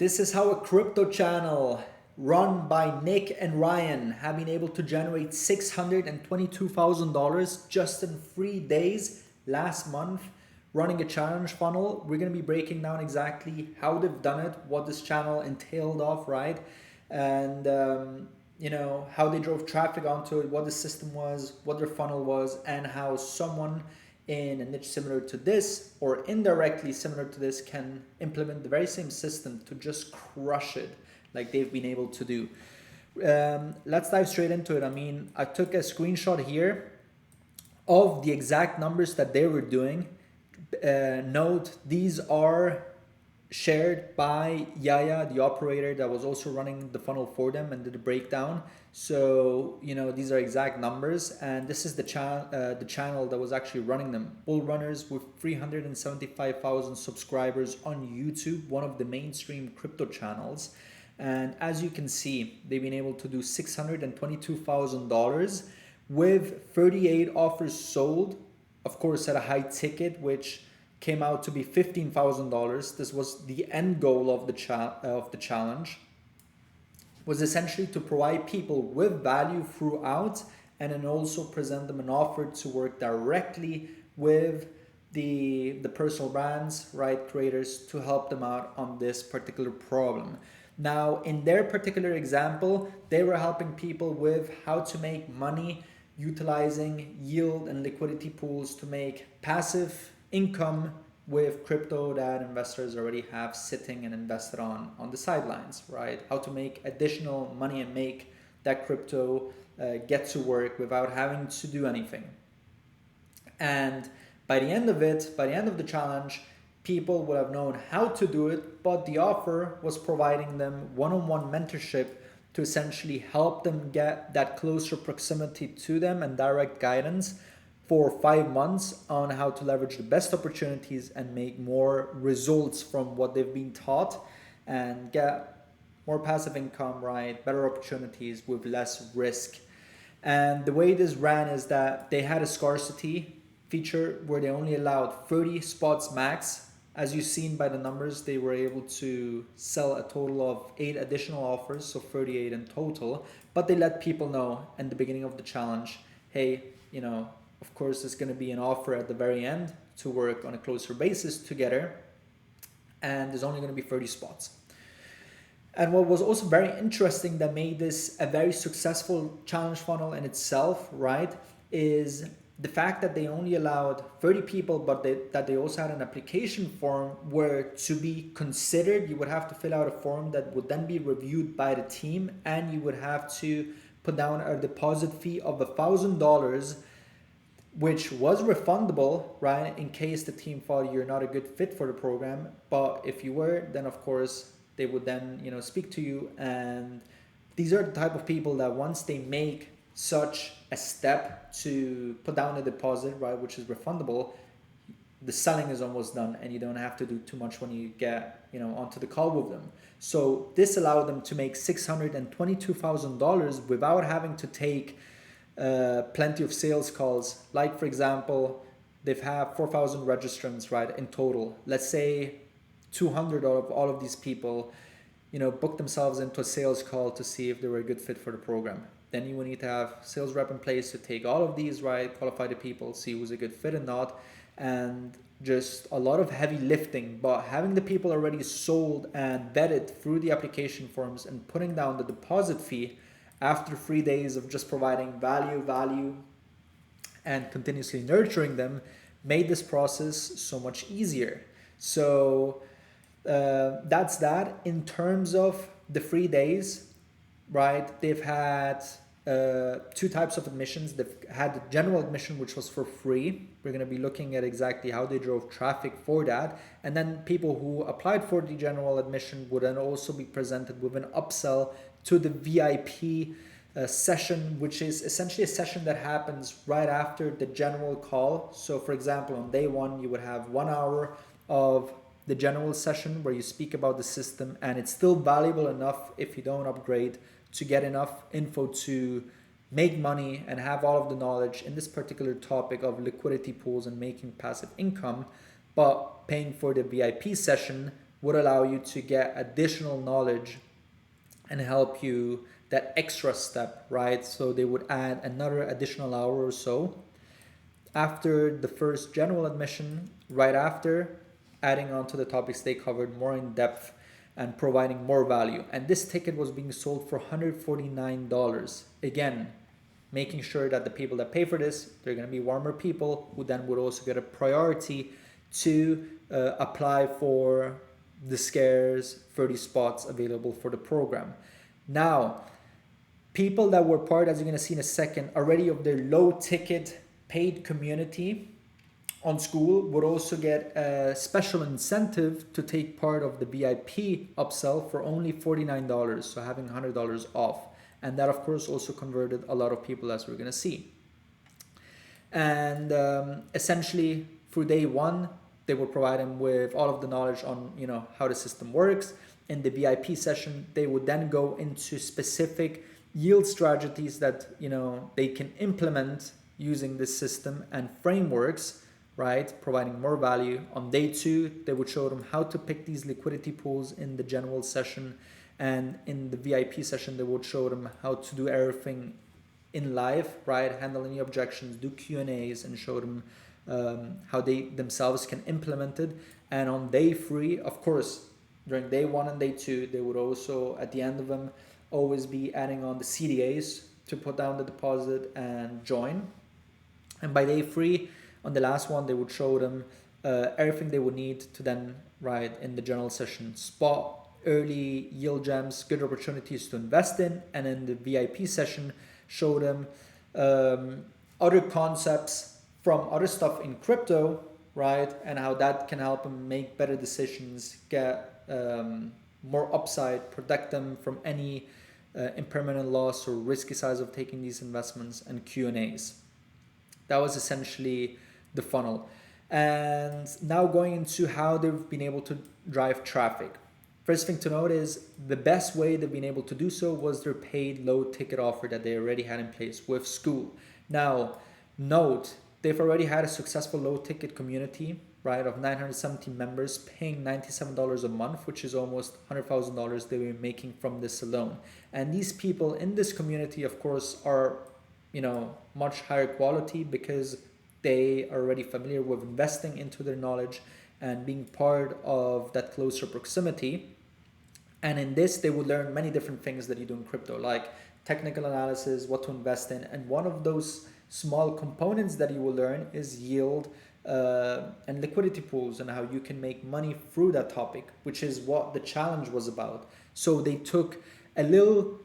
This is how a crypto channel run by Nick and Ryan have been able to generate $622,000 just in 3 days last month, running a challenge funnel. We're going to be breaking down exactly how they've done it, what this channel entailed of, right? And, how they drove traffic onto it, what the system was, what their funnel was, and how someone in a niche similar to this or indirectly similar to this can implement the very same system to just crush it like they've been able to do. Let's dive straight into it. I took a screenshot here of the exact numbers that they were doing. Note, these are shared by Yaya, the operator that was also running the funnel for them and did the breakdown. So, these are exact numbers, and this is the channel that was actually running them. Bullrunners with 375,000 subscribers on YouTube, one of the mainstream crypto channels. And as you can see, they've been able to do $622,000 with 38 offers sold, of course, at a high ticket, which came out to be $15,000. This was the end goal of the challenge, was essentially to provide people with value throughout, and then also present them an offer to work directly with the personal brands, right, creators, to help them out on this particular problem. Now, in their particular example, they were helping people with how to make money utilizing yield and liquidity pools to make passive income with crypto that investors already have sitting and invested on the sidelines, right? How to make additional money and make that crypto get to work without having to do anything. And by the end of the challenge, people would have known how to do it, but the offer was providing them one-on-one mentorship to essentially help them get that closer proximity to them and direct guidance for 5 months on how to leverage the best opportunities and make more results from what they've been taught and get more passive income, right? Better opportunities with less risk. And the way this ran is that they had a scarcity feature where they only allowed 30 spots max. As you've seen by the numbers, they were able to sell a total of 8 additional offers, so 38 in total. But they let people know in the beginning of the challenge, hey, of course, there's going to be an offer at the very end to work on a closer basis together, and there's only going to be 30 spots. And what was also very interesting that made this a very successful challenge funnel in itself, right, is the fact that they only allowed 30 people, but that they also had an application form where, to be considered, you would have to fill out a form that would then be reviewed by the team, and you would have to put down a deposit fee of $1,000, which was refundable, right, in case the team thought you're not a good fit for the program. But if you were, then of course they would then speak to you. And these are the type of people that once they make such a step to put down a deposit, right, which is refundable, the selling is almost done and you don't have to do too much when you get onto the call with them. So this allowed them to make $622,000 without having to take plenty of sales calls. Like, for example, they've had 4,000 registrants, right, in total. Let's say 200 of all of these people book themselves into a sales call to see if they were a good fit for the program. Then you will need to have sales rep in place to take all of these, right, qualify the people, see who's a good fit or not, and just a lot of heavy lifting. But having the people already sold and vetted through the application forms and putting down the deposit fee after 3 days of just providing value, and continuously nurturing them made this process so much easier. So that's that. In terms of the 3 days, right, they've had 2 types of admissions. They've had the general admission, which was for free. We're going to be looking at exactly how they drove traffic for that. And then people who applied for the general admission would then also be presented with an upsell to the VIP session, which is essentially a session that happens right after the general call. So for example, on day 1, you would have 1 hour of the general session where you speak about the system, and it's still valuable enough if you don't upgrade to get enough info to make money and have all of the knowledge in this particular topic of liquidity pools and making passive income. But paying for the VIP session would allow you to get additional knowledge and help you that extra step, right? So they would add another additional hour or so after the first general admission, right after, adding on to the topics they covered more in depth and providing more value. And this ticket was being sold for $149. Again, making sure that the people that pay for this, they're going to be warmer people who then would also get a priority to apply for the scarce 30 spots available for the program. Now, people that were part, as you're going to see in a second, already of their low ticket paid community on school would also get a special incentive to take part of the VIP upsell for only $49, so having $100 off. And that, of course, also converted a lot of people, as we're going to see. And essentially, through day one, they will provide them with all of the knowledge on, how the system works. In the VIP session, they would then go into specific yield strategies that, they can implement using this system and frameworks, right? Providing more value. On day two, they would show them how to pick these liquidity pools in the general session. And in the VIP session, they would show them how to do everything in live, right? Handle any objections, do Q&As, and show them how they themselves can implement it. And on day three, of course, during day one and day two, they would also, at the end of them, always be adding on the CDAs to put down the deposit and join. And by day three, on the last one, they would show them everything they would need to then, right, in the general session, spot early yield gems, good opportunities to invest in. And in the VIP session, show them other concepts from other stuff in crypto, right, and how that can help them make better decisions, get more upside, protect them from any impermanent loss or risky size of taking these investments, and Q&As. That was essentially the funnel. And now going into how they've been able to drive traffic. First thing to note is the best way they've been able to do so was their paid low ticket offer that they already had in place with school. Now, note, they've already had a successful low ticket community, right, of 970 members paying $97 a month, which is almost $100,000 they were making from this alone. And these people in this community, of course, are, much higher quality because they are already familiar with investing into their knowledge and being part of that closer proximity. And in this, they would learn many different things that you do in crypto, like technical analysis, what to invest in. And one of those small components that you will learn is yield and liquidity pools, and how you can make money through that topic, which is what the challenge was about. So they took a little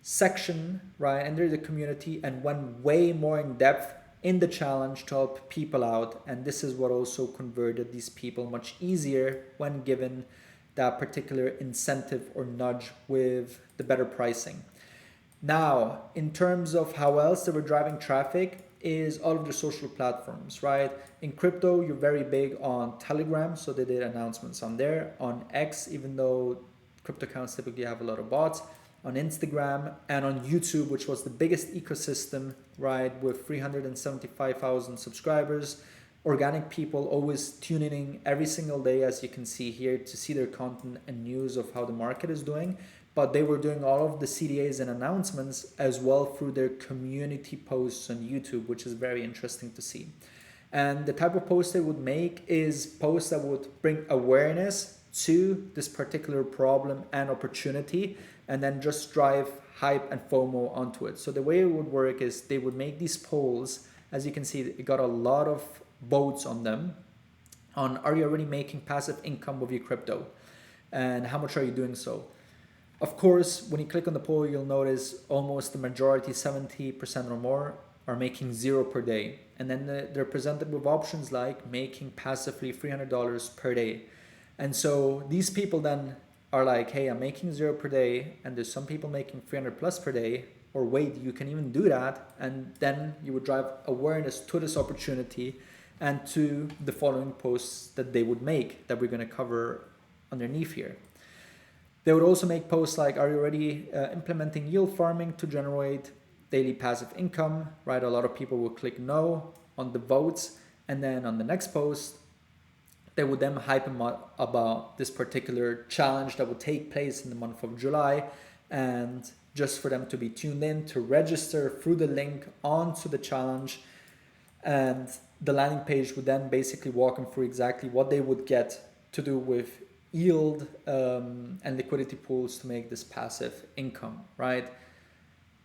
section, right, under the community and went way more in depth in the challenge to help people out. And this is what also converted these people much easier when given that particular incentive or nudge with the better pricing. Now, in terms of how else they were driving traffic, is all of the social platforms, right? In crypto, you're very big on Telegram, so they did announcements on there. On X, even though crypto accounts typically have a lot of bots. On Instagram and on YouTube, which was the biggest ecosystem, right, with 375,000 subscribers. Organic people always tuning in every single day, as you can see here, to see their content and news of how the market is doing. But they were doing all of the CDAs and announcements as well through their community posts on YouTube, which is very interesting to see. And the type of post they would make is posts that would bring awareness to this particular problem and opportunity, and then just drive hype and FOMO onto it. So the way it would work is they would make these polls. As you can see, it got a lot of votes on them. On, are you already making passive income with your crypto? And how much are you doing so? Of course, when you click on the poll, you'll notice almost the majority, 70% or more, are making $0 per day. And then they're presented with options like making passively $300 per day. And so these people then are like, hey, I'm making $0 per day, and there's some people making 300 plus per day, or wait, you can even do that. And then you would drive awareness to this opportunity and to the following posts that they would make that we're going to cover underneath here. They would also make posts like, are you already implementing yield farming to generate daily passive income, right? A lot of people will click no on the votes. And then on the next post, They would then hype them up about this particular challenge that would take place in the month of July, and just for them to be tuned in to register through the link onto the challenge. And the landing page would then basically walk them through exactly what they would get to do with yield and liquidity pools to make this passive income, right?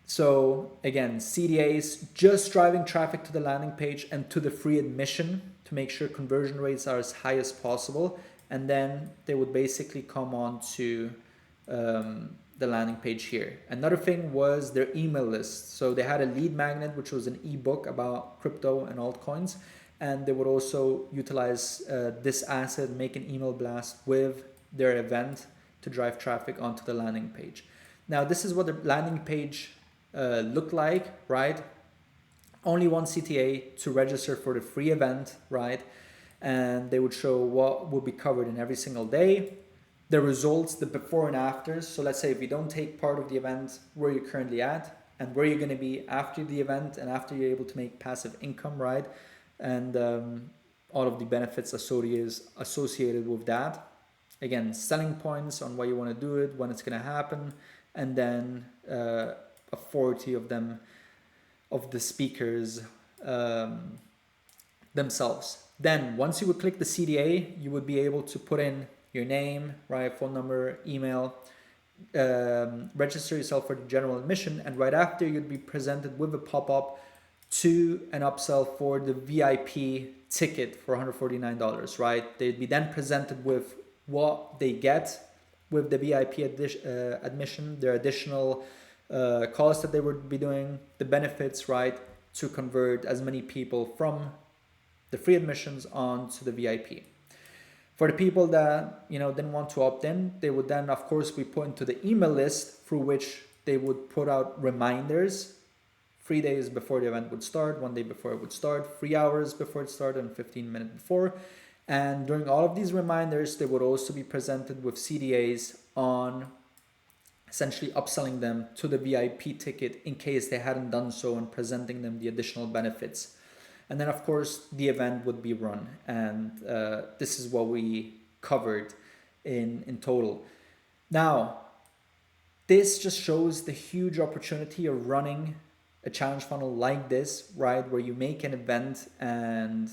So again, CDAs, just driving traffic to the landing page and to the free admission to make sure conversion rates are as high as possible. And then they would basically come on to the landing page here. Another thing was their email list. So they had a lead magnet, which was an ebook about crypto and altcoins. And they would also utilize this asset, make an email blast with their event to drive traffic onto the landing page. Now, this is what the landing page looked like, right? Only one CTA to register for the free event, right? And they would show what will be covered in every single day, the results, the before and afters. So let's say if you don't take part of the event, where you're currently at and where you're going to be after the event and after you're able to make passive income, right? And all of the benefits associated with that. Again, selling points on why you want to do it, when it's going to happen, and then authority of them, of the speakers themselves. Then once you would click the CDA, you would be able to put in your name, right, phone number, email, register yourself for the general admission, and right after you'd be presented with a pop-up to an upsell for the VIP ticket for $149, right? They'd be then presented with what they get with the VIP admission, their additional calls that they would be doing, the benefits, right, to convert as many people from the free admissions on to the VIP. For the people that didn't want to opt in, they would then of course be put into the email list through which they would put out reminders 3 days before the event would start, 1 day before it would start, 3 hours before it started, and 15 minutes before. And during all of these reminders, they would also be presented with CDAs on essentially upselling them to the VIP ticket in case they hadn't done so, and presenting them the additional benefits. And then of course the event would be run, and this is what we covered in total. Now, this just shows the huge opportunity of running a challenge funnel like this, right, where you make an event and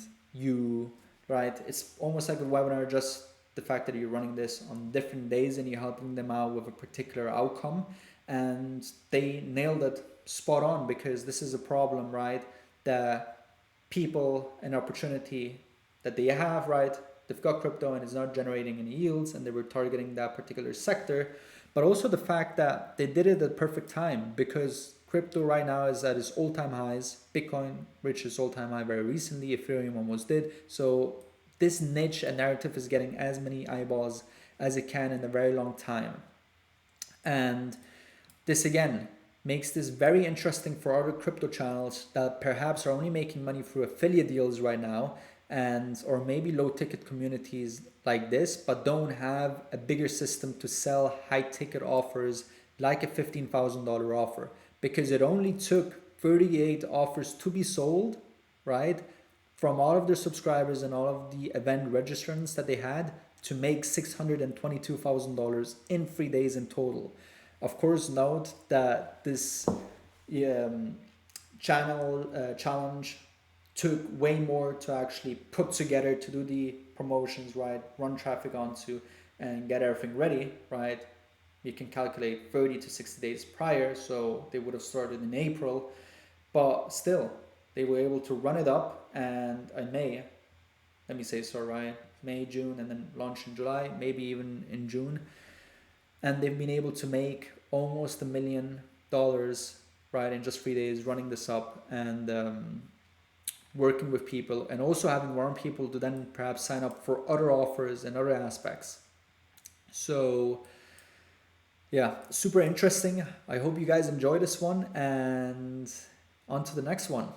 it's almost like a webinar, just the fact that you're running this on different days and you're helping them out with a particular outcome. And they nailed it spot on, because this is a problem, right, that people, an opportunity that they have, right, they've got crypto and it's not generating any yields, and they were targeting that particular sector. But also the fact that they did it at perfect time, because crypto right now is at its all-time highs. Bitcoin reached its all-time high very recently. Ethereum almost did. So this niche and narrative is getting as many eyeballs as it can in a very long time. And this again makes this very interesting for other crypto channels that perhaps are only making money through affiliate deals right now, and or maybe low ticket communities like this, but don't have a bigger system to sell high ticket offers like a $15,000 offer, because it only took 38 offers to be sold, right, from all of their subscribers and all of the event registrants that they had, to make $622,000 in 3 days in total. Of course, note that this challenge took way more to actually put together, to do the promotions, right, run traffic onto, and get everything ready, right? You can calculate 30 to 60 days prior, so they would have started in April, but still, they were able to run it up, and in May, May, June, and then launch in July, maybe even in June. And they've been able to make almost $1 million, right, in just 3 days, running this up and working with people, and also having more people to then perhaps sign up for other offers and other aspects. So yeah, super interesting. I hope you guys enjoy this one, and on to the next one.